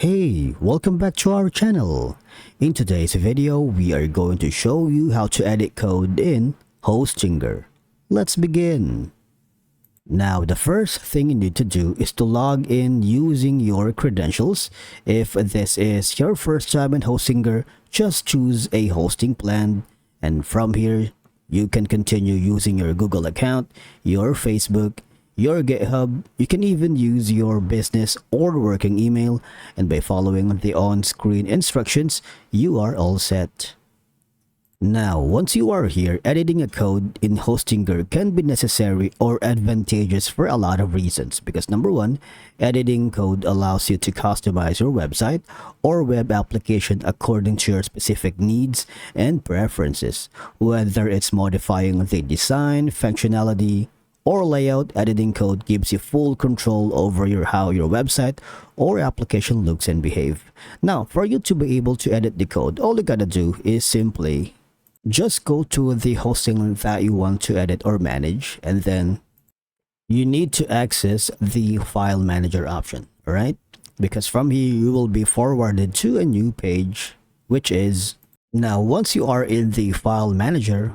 Hey, welcome back to our channel. In today's video, we are going to show you how to edit code in Hostinger. Let's begin. Now, the first thing you need to do is to log in using your credentials. If this is your first time in Hostinger, just choose a hosting plan, and from here, you can continue using your Google account, your Facebook, your GitHub. You can even use your business or working email, and by following the on-screen instructions, you are all set. Now, once you are here, editing a code in Hostinger can be necessary or advantageous for a lot of reasons because number one, editing code allows you to customize your website or web application according to your specific needs and preferences. Whether it's modifying the design, functionality, or layout, editing code gives you full control over how your website or application looks and behave. Now, for you to be able to edit the code, all you gotta do is simply just go to the hosting that you want to edit or manage, and then you need to access the file manager option, alright? Because from here, you will be forwarded to a new page, which is, now once you are in the file manager,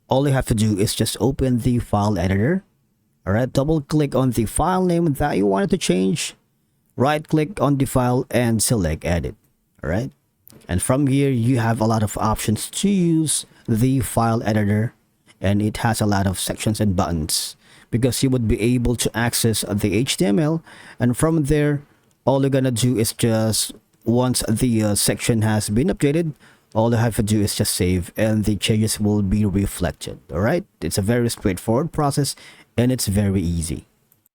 all you have to do is just open the file editor. Alright, double click on the file name that you wanted to change, right click on the file and select edit. Alright, and from here you have a lot of options to use the file editor, and it has a lot of sections and buttons because you would be able to access the HTML, and from there all you're gonna do is just, once the section has been updated, all you have to do is just save and the changes will be reflected. Alright, it's a very straightforward process and it's very easy.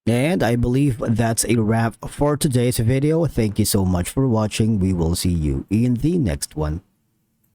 And I believe that's a wrap for today's video. Thank you so much for watching. We will see you in the next one.